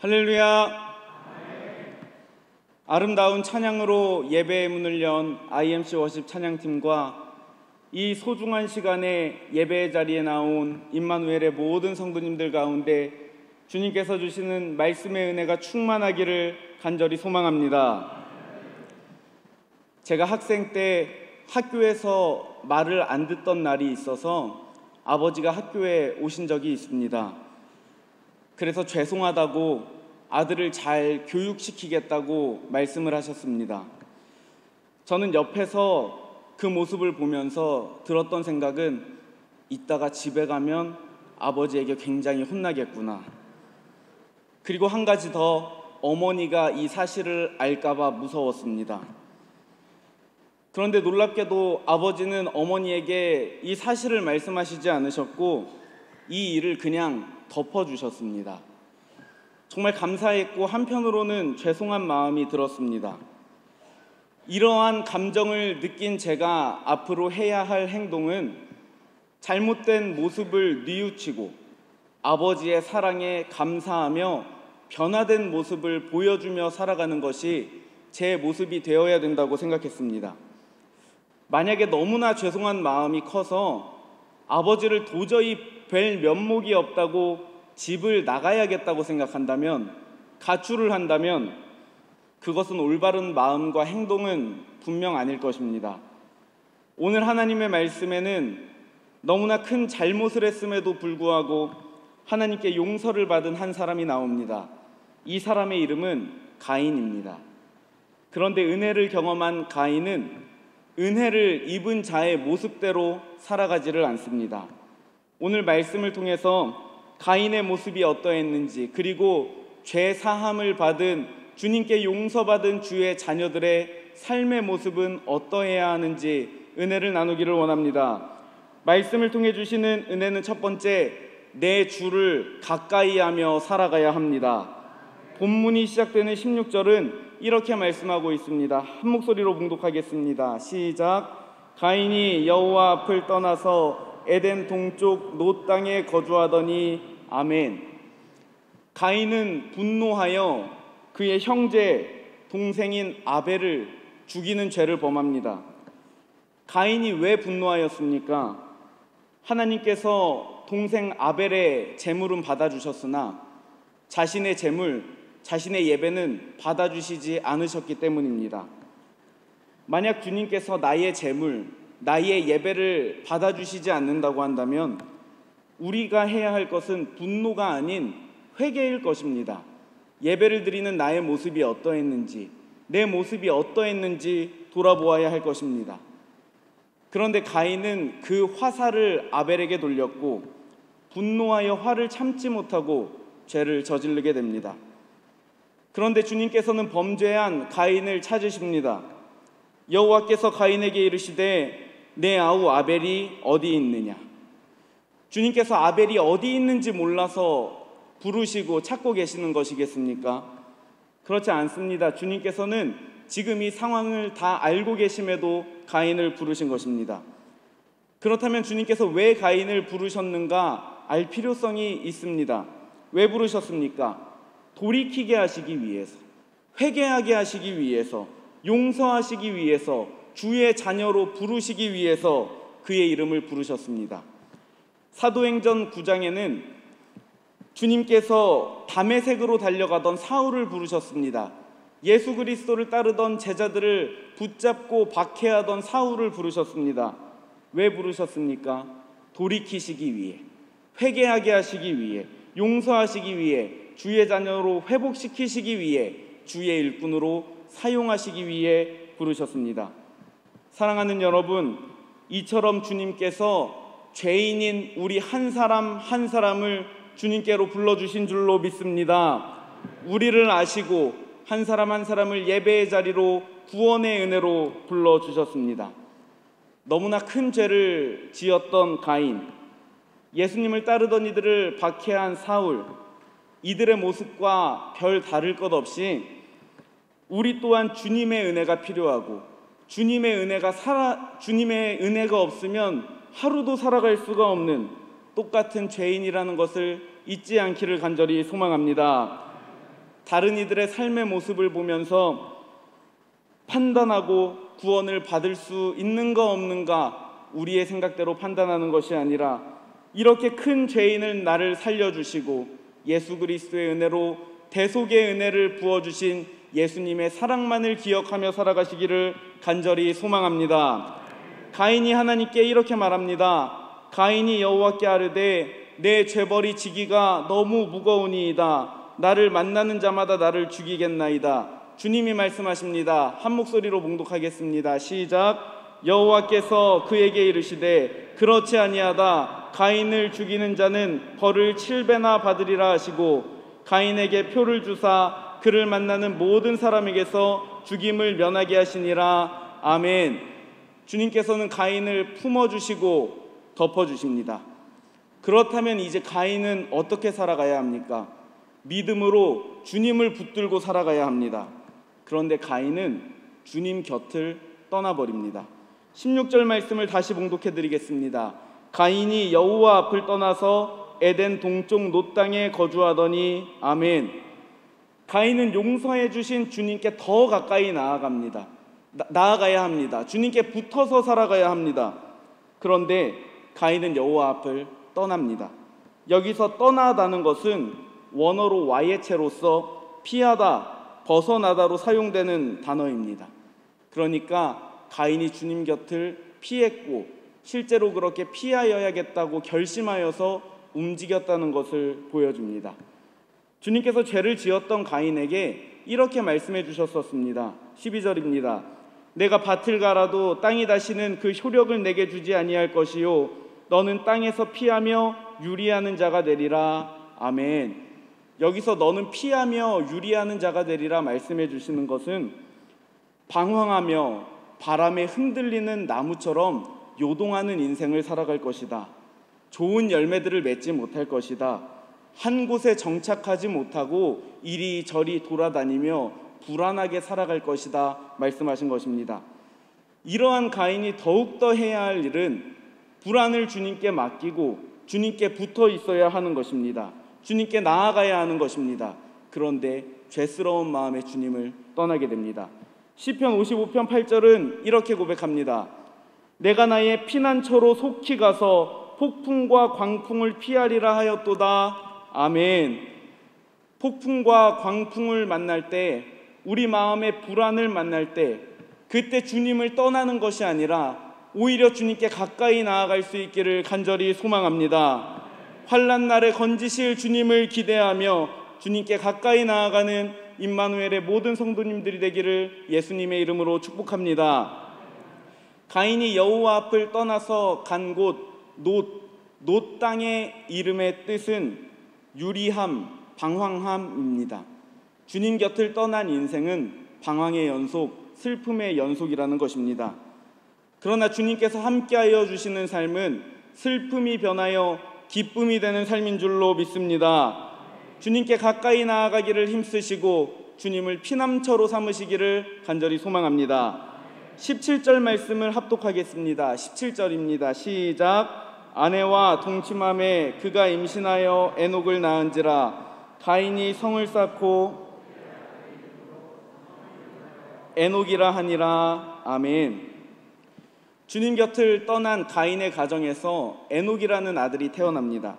할렐루야. 아름다운 찬양으로 예배의 문을 연 IMC 워십 찬양팀과 이 소중한 시간에 예배의 자리에 나온 임마누엘의 모든 성도님들 가운데 주님께서 주시는 말씀의 은혜가 충만하기를 간절히 소망합니다. 제가 학생 때 학교에서 말을 안 듣던 날이 있어서 아버지가 학교에 오신 적이 있습니다. 그래서 죄송하다고 아들을 잘 교육시키겠다고 말씀을 하셨습니다. 저는 옆에서 그 모습을 보면서 들었던 생각은 이따가 집에 가면 아버지에게 굉장히 혼나겠구나. 그리고 한 가지 더, 어머니가 이 사실을 알까봐 무서웠습니다. 그런데 놀랍게도 아버지는 어머니에게 이 사실을 말씀하시지 않으셨고 이 일을 그냥 덮어주셨습니다. 정말 감사했고 한편으로는 죄송한 마음이 들었습니다. 이러한 감정을 느낀 제가 앞으로 해야 할 행동은 잘못된 모습을 뉘우치고 아버지의 사랑에 감사하며 변화된 모습을 보여주며 살아가는 것이 제 모습이 되어야 된다고 생각했습니다. 만약에 너무나 죄송한 마음이 커서 아버지를 도저히 뵐 면목이 없다고 집을 나가야겠다고 생각한다면, 가출을 한다면 그것은 올바른 마음과 행동은 분명 아닐 것입니다. 오늘 하나님의 말씀에는 너무나 큰 잘못을 했음에도 불구하고 하나님께 용서를 받은 한 사람이 나옵니다. 이 사람의 이름은 가인입니다. 그런데 은혜를 경험한 가인은 은혜를 입은 자의 모습대로 살아가지를 않습니다. 오늘 말씀을 통해서 가인의 모습이 어떠했는지, 그리고 죄 사함을 받은, 주님께 용서받은 주의 자녀들의 삶의 모습은 어떠해야 하는지 은혜를 나누기를 원합니다. 말씀을 통해 주시는 은혜는 첫 번째, 내 주를 가까이 하며 살아가야 합니다. 본문이 시작되는 16절은 이렇게 말씀하고 있습니다. 한 목소리로 봉독하겠습니다. 시작. 가인이 여호와 앞을 떠나서 에덴 동쪽 놋 땅에 거주하더니. 아멘. 가인은 분노하여 그의 형제 동생인 아벨을 죽이는 죄를 범합니다. 가인이 왜 분노하였습니까? 하나님께서 동생 아벨의 제물은 받아주셨으나 자신의 제물, 자신의 예배는 받아주시지 않으셨기 때문입니다. 만약 주님께서 나의 제물, 나의 예배를 받아주시지 않는다고 한다면 우리가 해야 할 것은 분노가 아닌 회개일 것입니다. 예배를 드리는 나의 모습이 어떠했는지, 내 모습이 어떠했는지 돌아보아야 할 것입니다. 그런데 가인은 그 화살을 아벨에게 돌렸고 분노하여 화를 참지 못하고 죄를 저지르게 됩니다. 그런데 주님께서는 범죄한 가인을 찾으십니다. 여호와께서 가인에게 이르시되 내 아우 아벨이 어디 있느냐. 주님께서 아벨이 어디 있는지 몰라서 부르시고 찾고 계시는 것이겠습니까? 그렇지 않습니다. 주님께서는 지금 이 상황을 다 알고 계심에도 가인을 부르신 것입니다. 그렇다면 주님께서 왜 가인을 부르셨는가 알 필요성이 있습니다. 왜 부르셨습니까? 돌이키게 하시기 위해서, 회개하게 하시기 위해서, 용서하시기 위해서, 주의 자녀로 부르시기 위해서 그의 이름을 부르셨습니다. 사도행전 9장에는 주님께서 다메섹으로 달려가던 사울을 부르셨습니다. 예수 그리스도를 따르던 제자들을 붙잡고 박해하던 사울을 부르셨습니다. 왜 부르셨습니까? 돌이키시기 위해, 회개하게 하시기 위해, 용서하시기 위해, 주의 자녀로 회복시키시기 위해, 주의 일꾼으로 사용하시기 위해 부르셨습니다. 사랑하는 여러분, 이처럼 주님께서 죄인인 우리 한 사람 한 사람을 주님께로 불러주신 줄로 믿습니다. 우리를 아시고 한 사람 한 사람을 예배의 자리로 구원의 은혜로 불러주셨습니다. 너무나 큰 죄를 지었던 가인, 예수님을 따르던 이들을 박해한 사울, 이들의 모습과 별 다를 것 없이 우리 또한 주님의 은혜가 필요하고 주님의 은혜가 없으면 하루도 살아갈 수가 없는 똑같은 죄인이라는 것을 잊지 않기를 간절히 소망합니다. 다른 이들의 삶의 모습을 보면서 판단하고 구원을 받을 수 있는가 없는가 우리의 생각대로 판단하는 것이 아니라 이렇게 큰 죄인을 나를 살려주시고 예수 그리스도의 은혜로 대속의 은혜를 부어주신 예수님의 사랑만을 기억하며 살아가시기를 간절히 소망합니다. 가인이 하나님께 이렇게 말합니다. 가인이 여호와께 아뢰되 내 죄벌이 지기가 너무 무거우니이다. 나를 만나는 자마다 나를 죽이겠나이다. 주님이 말씀하십니다. 한 목소리로 봉독하겠습니다. 시작. 여호와께서 그에게 이르시되 그렇지 아니하다. 가인을 죽이는 자는 벌을 7배나 받으리라 하시고 가인에게 표를 주사 그를 만나는 모든 사람에게서 죽임을 면하게 하시니라. 아멘. 주님께서는 가인을 품어주시고 덮어주십니다. 그렇다면 이제 가인은 어떻게 살아가야 합니까? 믿음으로 주님을 붙들고 살아가야 합니다. 그런데 가인은 주님 곁을 떠나버립니다. 16절 말씀을 다시 봉독해 드리겠습니다. 가인이 여호와 앞을 떠나서 에덴 동쪽 놋 땅에 거주하더니 아멘. 가인은 용서해 주신 주님께 더 가까이 나아가야 합니다. 주님께 붙어서 살아가야 합니다. 그런데 가인은 여호와 앞을 떠납니다. 여기서 떠나다는 것은 원어로 와예체로서 피하다, 벗어나다로 사용되는 단어입니다. 그러니까 가인이 주님 곁을 피했고 실제로 그렇게 피하여야겠다고 결심하여서 움직였다는 것을 보여줍니다. 주님께서 죄를 지었던 가인에게 이렇게 말씀해 주셨었습니다. 12절입니다. 내가 밭을 갈아도 땅이 다시는 그 효력을 내게 주지 아니할 것이요 너는 땅에서 피하며 유리하는 자가 되리라. 아멘. 여기서 너는 피하며 유리하는 자가 되리라 말씀해 주시는 것은 방황하며 바람에 흔들리는 나무처럼 요동하는 인생을 살아갈 것이다. 좋은 열매들을 맺지 못할 것이다. 한 곳에 정착하지 못하고 이리저리 돌아다니며 불안하게 살아갈 것이다 말씀하신 것입니다. 이러한 가인이 더욱더 해야 할 일은 불안을 주님께 맡기고 주님께 붙어 있어야 하는 것입니다. 주님께 나아가야 하는 것입니다. 그런데 죄스러운 마음에 주님을 떠나게 됩니다. 시편 55편 8절은 이렇게 고백합니다. 내가 나의 피난처로 속히 가서 폭풍과 광풍을 피하리라 하였도다. 아멘. 폭풍과 광풍을 만날 때, 우리 마음의 불안을 만날 때, 그때 주님을 떠나는 것이 아니라 오히려 주님께 가까이 나아갈 수 있기를 간절히 소망합니다. 환난 날에 건지실 주님을 기대하며 주님께 가까이 나아가는 임마누엘의 모든 성도님들이 되기를 예수님의 이름으로 축복합니다. 가인이 여호와 앞을 떠나서 간 곳 놋 땅의 이름의 뜻은 유리함, 방황함입니다. 주님 곁을 떠난 인생은 방황의 연속, 슬픔의 연속이라는 것입니다. 그러나 주님께서 함께하여 주시는 삶은 슬픔이 변하여 기쁨이 되는 삶인 줄로 믿습니다. 주님께 가까이 나아가기를 힘쓰시고 주님을 피남처로 삼으시기를 간절히 소망합니다. 17절 말씀을 합독하겠습니다. 17절입니다. 시작. 아내와 동침함에 그가 임신하여 에녹을 낳은지라. 가인이 성을 쌓고 에녹이라 하니라. 아멘. 주님 곁을 떠난 가인의 가정에서 에녹이라는 아들이 태어납니다.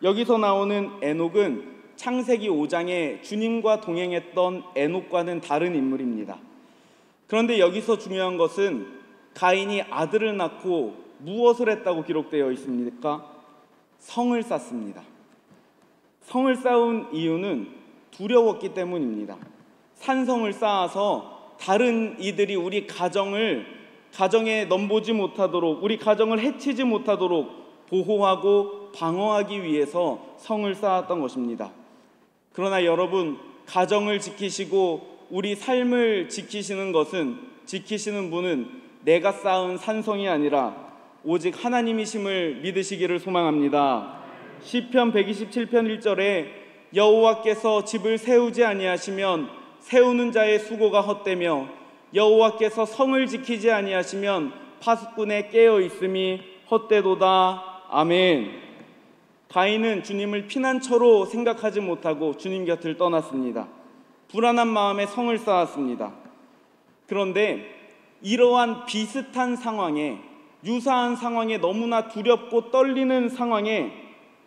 여기서 나오는 에녹은 창세기 5장에 주님과 동행했던 에녹과는 다른 인물입니다. 그런데 여기서 중요한 것은 가인이 아들을 낳고 무엇을 했다고 기록되어 있습니까? 성을 쌓습니다. 성을 쌓은 이유는 두려웠기 때문입니다. 산성을 쌓아서 다른 이들이 우리 가정에 넘보지 못하도록, 우리 가정을 해치지 못하도록 보호하고 방어하기 위해서 성을 쌓았던 것입니다. 그러나 여러분, 가정을 지키시고 우리 삶을 지키시는 분은 내가 쌓은 산성이 아니라 오직 하나님이심을 믿으시기를 소망합니다. 시편 127편 1절에 여호와께서 집을 세우지 아니하시면 세우는 자의 수고가 헛되며 여호와께서 성을 지키지 아니하시면 파수꾼의 깨어 있음이 헛되도다. 아멘. 가인은 주님을 피난처로 생각하지 못하고 주님 곁을 떠났습니다. 불안한 마음에 성을 쌓았습니다. 그런데 이러한 비슷한 상황에, 유사한 상황에, 너무나 두렵고 떨리는 상황에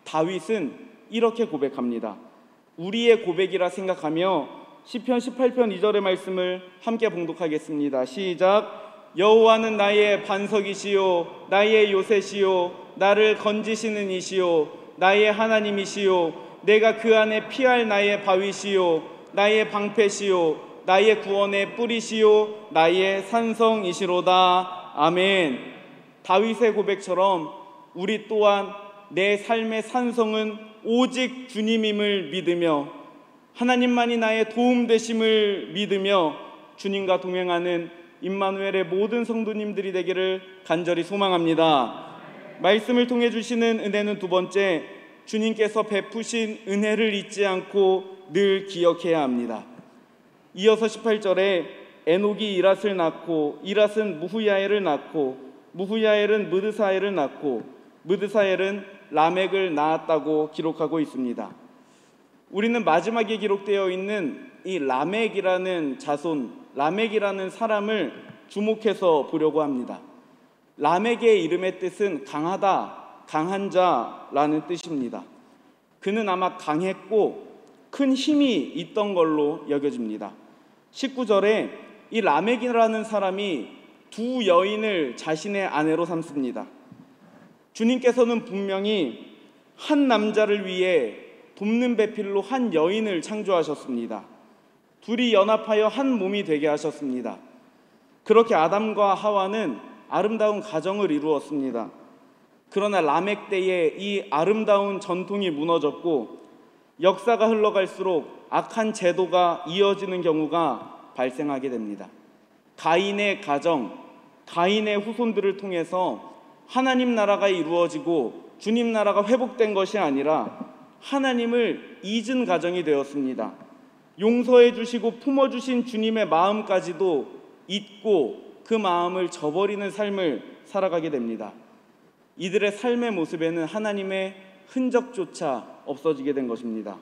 다윗은 이렇게 고백합니다. 우리의 고백이라 생각하며 시편 18편 2절의 말씀을 함께 봉독하겠습니다. 시작. 여호와는 나의 반석이시요 나의 요새시요 나를 건지시는 이시요 나의 하나님이시요 내가 그 안에 피할 나의 바위시요 나의 방패시요 나의 구원의 뿌리시요 나의 산성이시로다. 아멘. 다윗의 고백처럼 우리 또한 내 삶의 산성은 오직 주님임을 믿으며 하나님만이 나의 도움 되심을 믿으며 주님과 동행하는 임마누엘의 모든 성도님들이 되기를 간절히 소망합니다. 말씀을 통해 주시는 은혜는 두 번째, 주님께서 베푸신 은혜를 잊지 않고 늘 기억해야 합니다. 이어서 18절에 에녹이 이랏을 낳고 이랏은 무후야엘을 낳고 무후야엘은 느드사엘을 낳고 느드사엘은 라멕을 낳았다고 기록하고 있습니다. 우리는 마지막에 기록되어 있는 이 라멕이라는 자손, 라멕이라는 사람을 주목해서 보려고 합니다. 라멕의 이름의 뜻은 강하다, 강한 자라는 뜻입니다. 그는 아마 강했고 큰 힘이 있던 걸로 여겨집니다. 19절에 이 라멕이라는 사람이 두 여인을 자신의 아내로 삼습니다. 주님께서는 분명히 한 남자를 위해 돕는 배필로 한 여인을 창조하셨습니다. 둘이 연합하여 한 몸이 되게 하셨습니다. 그렇게 아담과 하와는 아름다운 가정을 이루었습니다. 그러나 라멕 때에 이 아름다운 전통이 무너졌고 역사가 흘러갈수록 악한 제도가 이어지는 경우가 발생하게 됩니다. 가인의 가정, 가인의 후손들을 통해서 하나님 나라가 이루어지고 주님 나라가 회복된 것이 아니라 하나님을 잊은 가정이 되었습니다. 용서해 주시고 품어주신 주님의 마음까지도 잊고 그 마음을 저버리는 삶을 살아가게 됩니다. 이들의 삶의 모습에는 하나님의 흔적조차 없어지게 된 것입니다.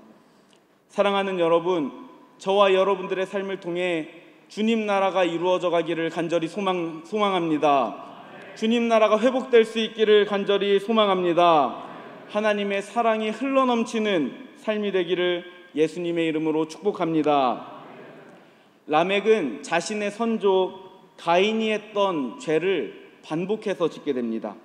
사랑하는 여러분, 저와 여러분들의 삶을 통해 주님 나라가 이루어져 가기를 간절히 소망합니다. 주님 나라가 회복될 수 있기를 간절히 소망합니다. 하나님의 사랑이 흘러넘치는 삶이 되기를 예수님의 이름으로 축복합니다. 라멕은 자신의 선조 가인이 했던 죄를 반복해서 짓게 됩니다.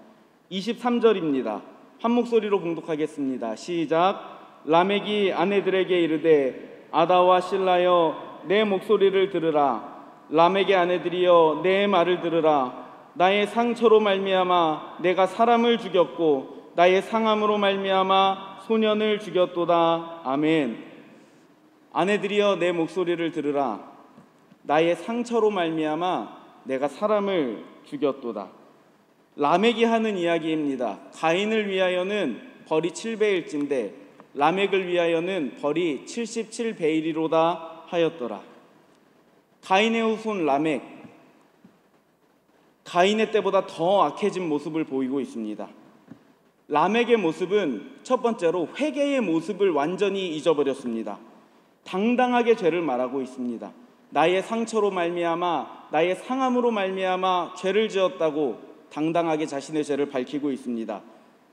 23절입니다. 한 목소리로 봉독하겠습니다. 시작. 라멕이 아내들에게 이르되 아다와 실라여 내 목소리를 들으라. 라멕의 아내들이여 내 말을 들으라. 나의 상처로 말미암아 내가 사람을 죽였고 나의 상함으로 말미암아 소년을 죽였도다. 아멘. 아내들이여 내 목소리를 들으라. 나의 상처로 말미암아 내가 사람을 죽였도다. 라멕이 하는 이야기입니다. 가인을 위하여는 벌이 7배일진데 라멕을 위하여는 벌이 77배이리로다 하였더라. 가인의 후손 라멕, 가인의 때보다 더 악해진 모습을 보이고 있습니다. 라멕의 모습은 첫 번째로 회개의 모습을 완전히 잊어버렸습니다. 당당하게 죄를 말하고 있습니다. 나의 상처로 말미암아 나의 상함으로 말미암아 죄를 지었다고 당당하게 자신의 죄를 밝히고 있습니다.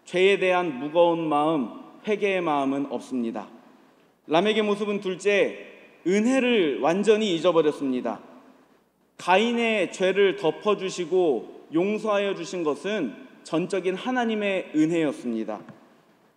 죄에 대한 무거운 마음, 회개의 마음은 없습니다. 라멕의 모습은 둘째, 은혜를 완전히 잊어버렸습니다. 가인의 죄를 덮어주시고 용서하여 주신 것은 전적인 하나님의 은혜였습니다.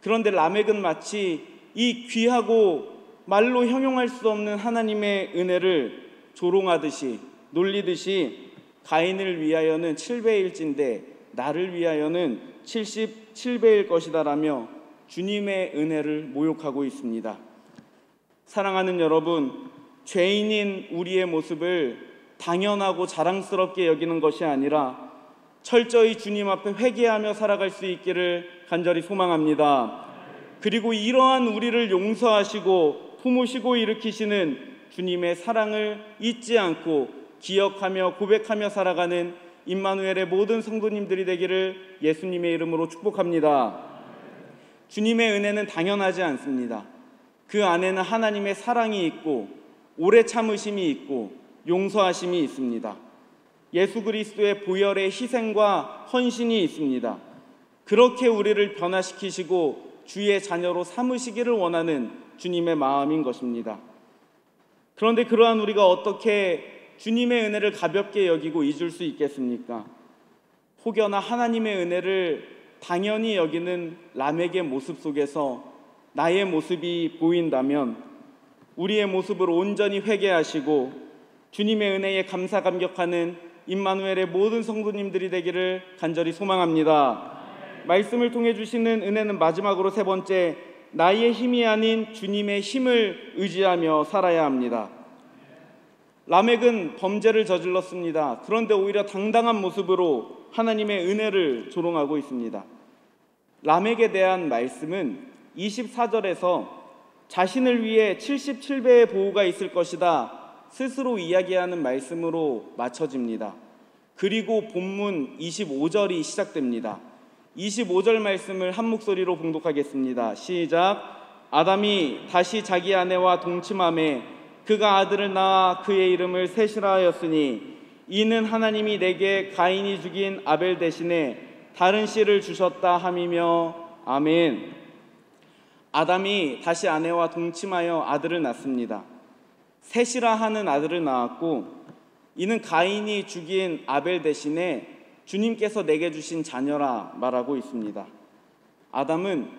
그런데 라멕은 마치 이 귀하고 말로 형용할 수 없는 하나님의 은혜를 조롱하듯이 놀리듯이 가인을 위하여는 7배일진데 나를 위하여는 77배일 것이다 라며 주님의 은혜를 모욕하고 있습니다. 사랑하는 여러분, 죄인인 우리의 모습을 당연하고 자랑스럽게 여기는 것이 아니라 철저히 주님 앞에 회개하며 살아갈 수 있기를 간절히 소망합니다. 그리고 이러한 우리를 용서하시고 품으시고 일으키시는 주님의 사랑을 잊지 않고 기억하며 고백하며 살아가는 임마누엘의 모든 성도님들이 되기를 예수님의 이름으로 축복합니다. 주님의 은혜는 당연하지 않습니다. 그 안에는 하나님의 사랑이 있고 오래 참으심이 있고 용서하심이 있습니다. 예수 그리스도의 보혈의 희생과 헌신이 있습니다. 그렇게 우리를 변화시키시고 주의 자녀로 삼으시기를 원하는 주님의 마음인 것입니다. 그런데 그러한 우리가 어떻게 주님의 은혜를 가볍게 여기고 잊을 수 있겠습니까? 혹여나 하나님의 은혜를 당연히 여기는 라멕의 모습 속에서 나의 모습이 보인다면 우리의 모습을 온전히 회개하시고 주님의 은혜에 감사 감격하는 임마누엘의 모든 성도님들이 되기를 간절히 소망합니다. 말씀을 통해 주시는 은혜는 마지막으로 세 번째, 나의 힘이 아닌 주님의 힘을 의지하며 살아야 합니다. 라멕은 범죄를 저질렀습니다. 그런데 오히려 당당한 모습으로 하나님의 은혜를 조롱하고 있습니다. 라멕에 대한 말씀은 24절에서 자신을 위해 77배의 보호가 있을 것이다 스스로 이야기하는 말씀으로 맞춰집니다. 그리고 본문 25절이 시작됩니다. 25절 말씀을 한 목소리로 봉독하겠습니다. 시작. 아담이 다시 자기 아내와 동침하매 그가 아들을 낳아 그의 이름을 셋이라 하였으니 이는 하나님이 내게 가인이 죽인 아벨 대신에 다른 씨를 주셨다 함이며 아멘. 아담이 다시 아내와 동침하여 아들을 낳습니다. 셋이라 하는 아들을 낳았고 이는 가인이 죽인 아벨 대신에 주님께서 내게 주신 자녀라 말하고 있습니다. 아담은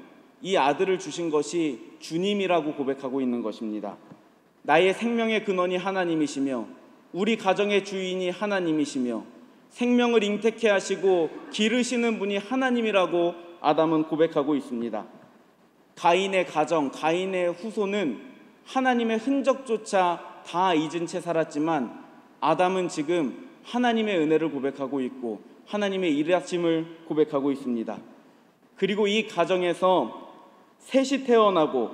이 아들을 주신 것이 주님이라고 고백하고 있는 것입니다. 나의 생명의 근원이 하나님이시며 우리 가정의 주인이 하나님이시며 생명을 잉태케 하시고 기르시는 분이 하나님이라고 아담은 고백하고 있습니다. 가인의 가정, 가인의 후손은 하나님의 흔적조차 다 잊은 채 살았지만 아담은 지금 하나님의 은혜를 고백하고 있고 하나님의 일하심을 고백하고 있습니다. 그리고 이 가정에서 셋이 태어나고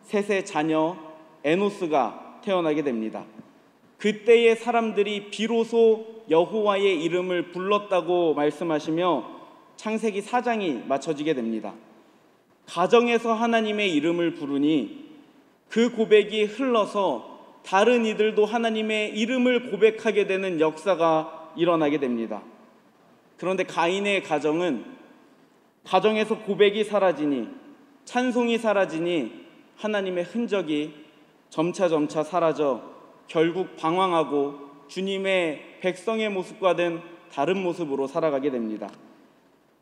셋의 자녀 에노스가 태어나게 됩니다. 그때의 사람들이 비로소 여호와의 이름을 불렀다고 말씀하시며 창세기 4장이 맞춰지게 됩니다. 가정에서 하나님의 이름을 부르니 그 고백이 흘러서 다른 이들도 하나님의 이름을 고백하게 되는 역사가 일어나게 됩니다. 그런데 가인의 가정은 가정에서 고백이 사라지니 찬송이 사라지니 하나님의 흔적이 점차 사라져 결국 방황하고 주님의 백성의 모습과는 다른 모습으로 살아가게 됩니다.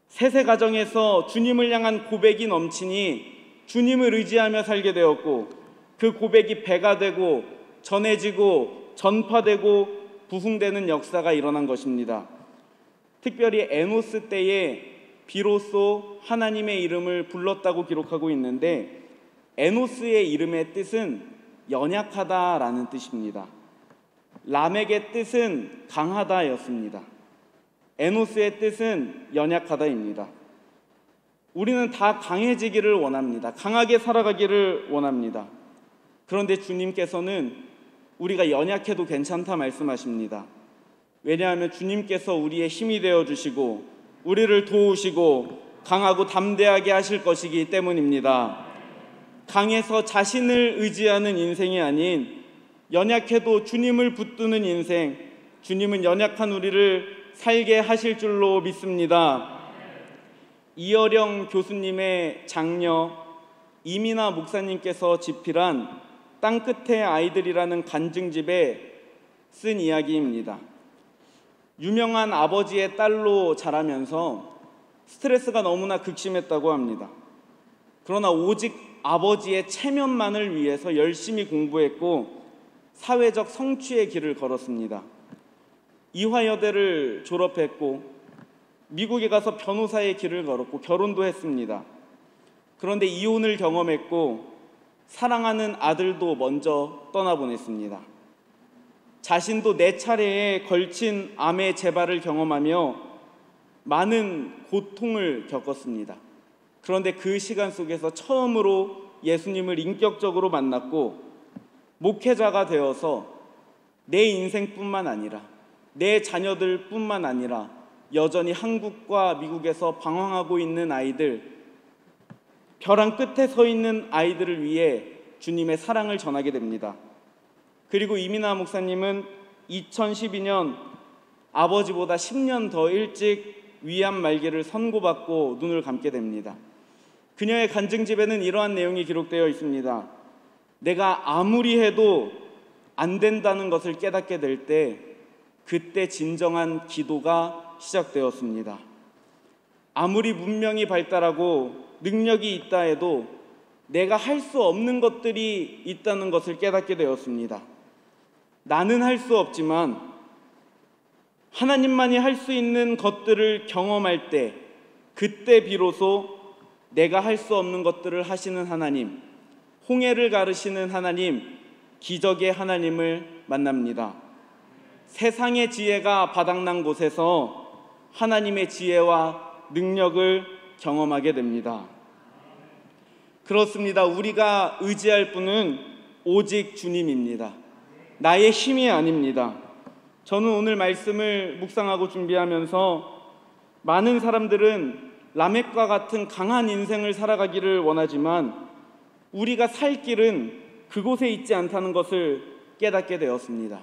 셋의 가정에서 주님을 향한 고백이 넘치니 주님을 의지하며 살게 되었고 그 고백이 배가 되고 전해지고 전파되고 부흥되는 역사가 일어난 것입니다. 특별히 에노스 때에 비로소 하나님의 이름을 불렀다고 기록하고 있는데 에노스의 이름의 뜻은 연약하다라는 뜻입니다. 라멕의 뜻은 강하다였습니다. 에노스의 뜻은 연약하다입니다. 우리는 다 강해지기를 원합니다. 강하게 살아가기를 원합니다. 그런데 주님께서는 우리가 연약해도 괜찮다 말씀하십니다. 왜냐하면 주님께서 우리의 힘이 되어주시고 우리를 도우시고 강하고 담대하게 하실 것이기 때문입니다. 강해서 자신을 의지하는 인생이 아닌 연약해도 주님을 붙드는 인생, 주님은 연약한 우리를 살게 하실 줄로 믿습니다. 이어령 교수님의 장녀 이민아 목사님께서 집필한 땅끝의 아이들이라는 간증집에 쓴 이야기입니다. 유명한 아버지의 딸로 자라면서 스트레스가 너무나 극심했다고 합니다. 그러나 오직 아버지의 체면만을 위해서 열심히 공부했고 사회적 성취의 길을 걸었습니다. 이화여대를 졸업했고 미국에 가서 변호사의 길을 걸었고 결혼도 했습니다. 그런데 이혼을 경험했고 사랑하는 아들도 먼저 떠나보냈습니다. 자신도 4차례에 걸친 암의 재발을 경험하며 많은 고통을 겪었습니다. 그런데 그 시간 속에서 처음으로 예수님을 인격적으로 만났고 목회자가 되어서 내 인생뿐만 아니라 내 자녀들뿐만 아니라 여전히 한국과 미국에서 방황하고 있는 아이들, 벼랑 끝에 서 있는 아이들을 위해 주님의 사랑을 전하게 됩니다. 그리고 이민아 목사님은 2012년 아버지보다 10년 더 일찍 위암 말기를 선고받고 눈을 감게 됩니다. 그녀의 간증집에는 이러한 내용이 기록되어 있습니다. 내가 아무리 해도 안 된다는 것을 깨닫게 될 때 그때 진정한 기도가 시작되었습니다. 아무리 문명이 발달하고 능력이 있다 해도 내가 할 수 없는 것들이 있다는 것을 깨닫게 되었습니다. 나는 할 수 없지만 하나님만이 할 수 있는 것들을 경험할 때 그때 비로소 내가 할 수 없는 것들을 하시는 하나님, 홍해를 가르시는 하나님, 기적의 하나님을 만납니다. 세상의 지혜가 바닥난 곳에서 하나님의 지혜와 능력을 경험하게 됩니다. 그렇습니다. 우리가 의지할 분은 오직 주님입니다. 나의 힘이 아닙니다. 저는 오늘 말씀을 묵상하고 준비하면서 많은 사람들은 라멕과 같은 강한 인생을 살아가기를 원하지만 우리가 살 길은 그곳에 있지 않다는 것을 깨닫게 되었습니다.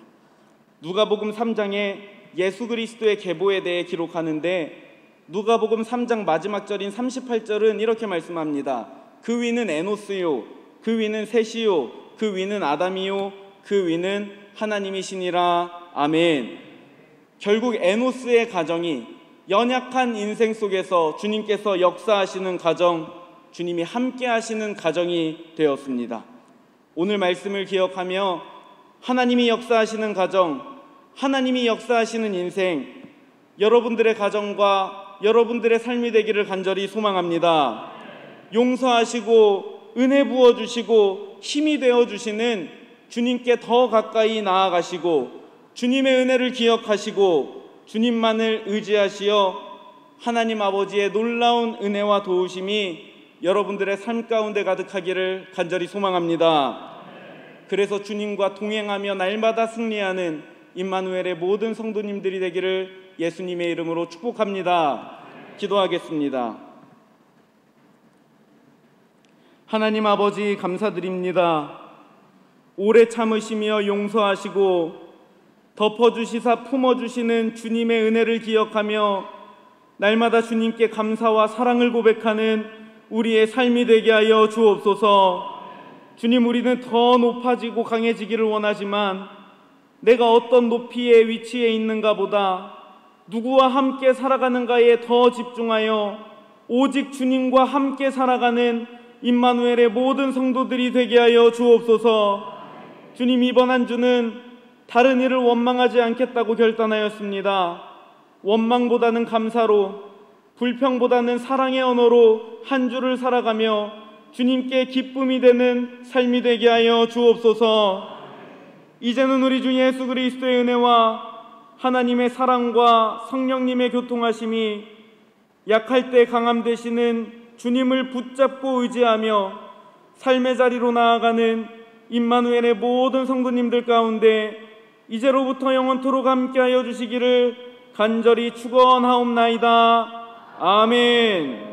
누가복음 3장에 예수 그리스도의 계보에 대해 기록하는데 누가복음 3장 마지막 절인 38절은 이렇게 말씀합니다. 그 위는 에노스요, 그 위는 셋이요, 그 위는 아담이요, 그 위는 하나님이시니라. 아멘. 결국 에노스의 가정이 연약한 인생 속에서 주님께서 역사하시는 가정, 주님이 함께 하시는 가정이 되었습니다. 오늘 말씀을 기억하며 하나님이 역사하시는 가정, 하나님이 역사하시는 인생, 여러분들의 가정과 여러분들의 삶이 되기를 간절히 소망합니다. 용서하시고 은혜 부어주시고 힘이 되어주시는 주님께 더 가까이 나아가시고 주님의 은혜를 기억하시고 주님만을 의지하시어 하나님 아버지의 놀라운 은혜와 도우심이 여러분들의 삶 가운데 가득하기를 간절히 소망합니다. 그래서 주님과 동행하며 날마다 승리하는 임마누엘의 모든 성도님들이 되기를 예수님의 이름으로 축복합니다. 기도하겠습니다. 하나님 아버지 감사드립니다. 오래 참으시며 용서하시고 덮어주시사 품어주시는 주님의 은혜를 기억하며 날마다 주님께 감사와 사랑을 고백하는 우리의 삶이 되게 하여 주옵소서. 주님, 우리는 더 높아지고 강해지기를 원하지만 내가 어떤 높이의 위치에 있는가 보다 누구와 함께 살아가는가에 더 집중하여 오직 주님과 함께 살아가는 임마누엘의 모든 성도들이 되게 하여 주옵소서. 주님, 이번 한 주는 다른 일을 원망하지 않겠다고 결단하였습니다. 원망보다는 감사로, 불평보다는 사랑의 언어로 한 주를 살아가며 주님께 기쁨이 되는 삶이 되게 하여 주옵소서. 이제는 우리 주 예수 그리스도의 은혜와 하나님의 사랑과 성령님의 교통하심이 약할 때 강함 되시는 주님을 붙잡고 의지하며 삶의 자리로 나아가는 임마누엘의 모든 성도님들 가운데 이제로부터 영원토록 함께하여 주시기를 간절히 축원하옵나이다. 아멘.